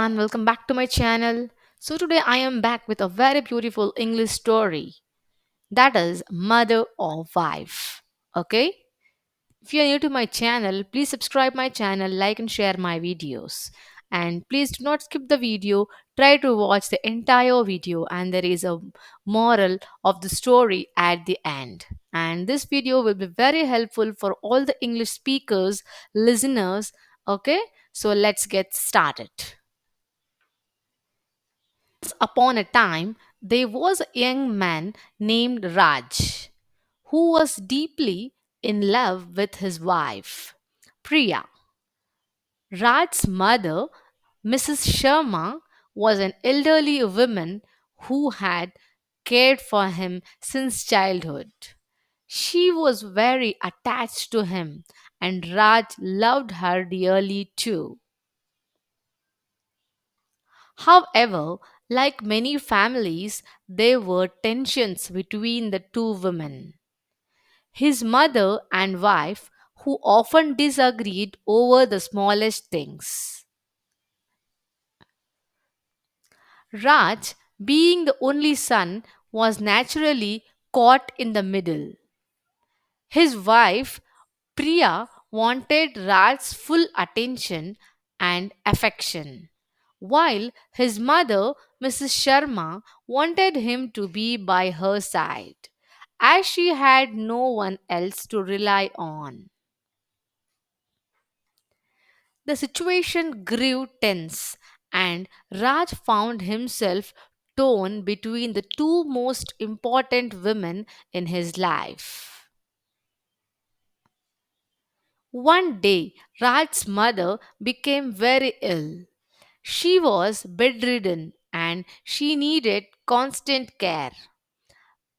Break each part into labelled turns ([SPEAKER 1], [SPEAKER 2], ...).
[SPEAKER 1] everyone, welcome back to my channel. So today I am back with a very beautiful English story that is Mother or Wife. Okay? If you are new to my channel, please subscribe my channel, like and share my videos. And please do not skip the video. Try to watch the entire video and there is a moral of the story at the end. And this video will be very helpful for all the English speakers, listeners. Okay? So let's get started. Upon a time, there was a young man named Raj who was deeply in love with his wife, Priya. Raj's mother, Mrs. Sharma, was an elderly woman who had cared for him since childhood. She was very attached to him, and Raj loved her dearly too. However, like many families, there were tensions between the two women. His mother and wife, who often disagreed over the smallest things. Raj, being the only son, was naturally caught in the middle. His wife, Priya, wanted Raj's full attention and affection, while his mother, Mrs. Sharma, wanted him to be by her side, as she had no one else to rely on. The situation grew tense, and Raj found himself torn between the two most important women in his life. One day, Raj's mother became very ill. She was bedridden and she needed constant care.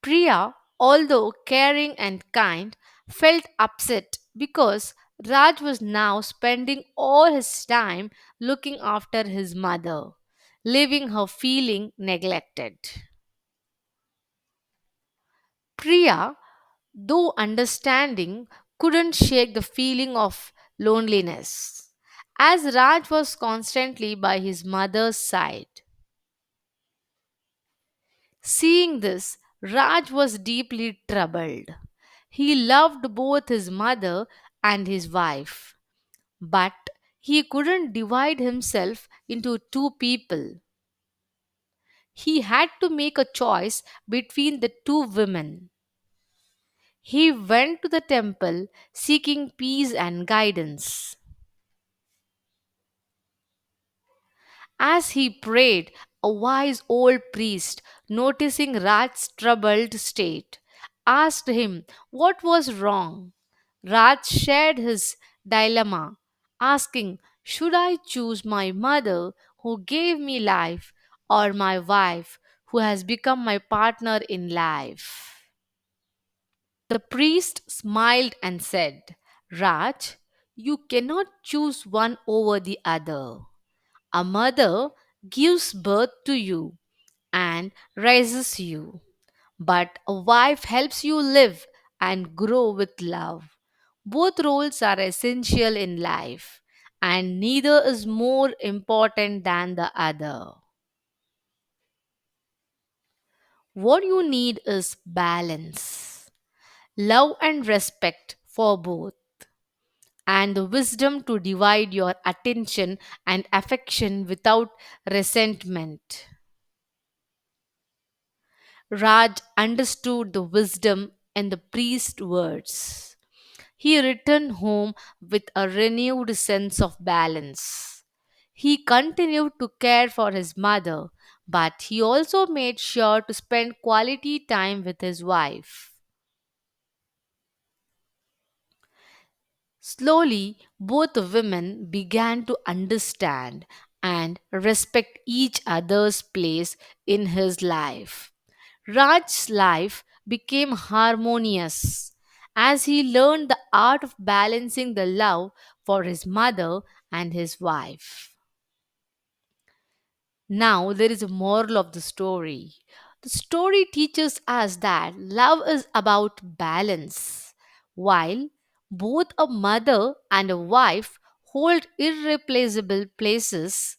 [SPEAKER 1] Priya, although caring and kind, felt upset because Raj was now spending all his time looking after his mother, leaving her feeling neglected. Priya, though understanding, couldn't shake the feeling of loneliness, as Raj was constantly by his mother's side. Seeing this, Raj was deeply troubled. He loved both his mother and his wife, but he couldn't divide himself into two people. He had to make a choice between the two women. He went to the temple seeking peace and guidance. As he prayed, a wise old priest, noticing Raj's troubled state, asked him what was wrong. Raj shared his dilemma, asking, should I choose my mother who gave me life or my wife who has become my partner in life? The priest smiled and said, Raj, you cannot choose one over the other. A mother gives birth to you and raises you, but a wife helps you live and grow with love. Both roles are essential in life, and neither is more important than the other. What you need is balance, love and respect for both, and the wisdom to divide your attention and affection without resentment. Raj understood the wisdom in the priest's words. He returned home with a renewed sense of balance. He continued to care for his mother, but he also made sure to spend quality time with his wife. Slowly, both women began to understand and respect each other's place in his life. Raj's life became harmonious as he learned the art of balancing the love for his mother and his wife. Now, there is a moral of the story. The story teaches us that love is about balance. While both a mother and a wife hold irreplaceable places,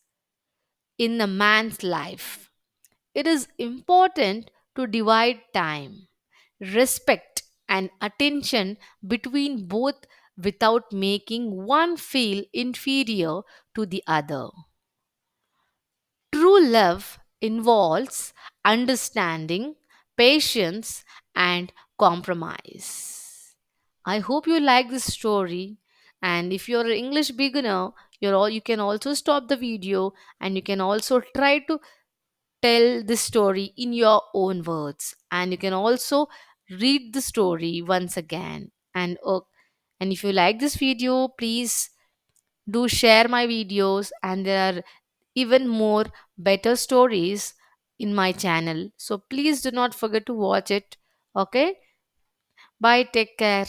[SPEAKER 1] in a man's life. It is important to divide time, respect, and attention between both without making one feel inferior to the other. True love involves understanding, patience, and compromise. I hope you like this story. And if you're an English beginner, you can also stop the video and you can also try to tell this story in your own words. And you can also read the story once again. And if you like this video, please do share my videos, and there are even more better stories in my channel. So please do not forget to watch it. Okay? Bye. Take care.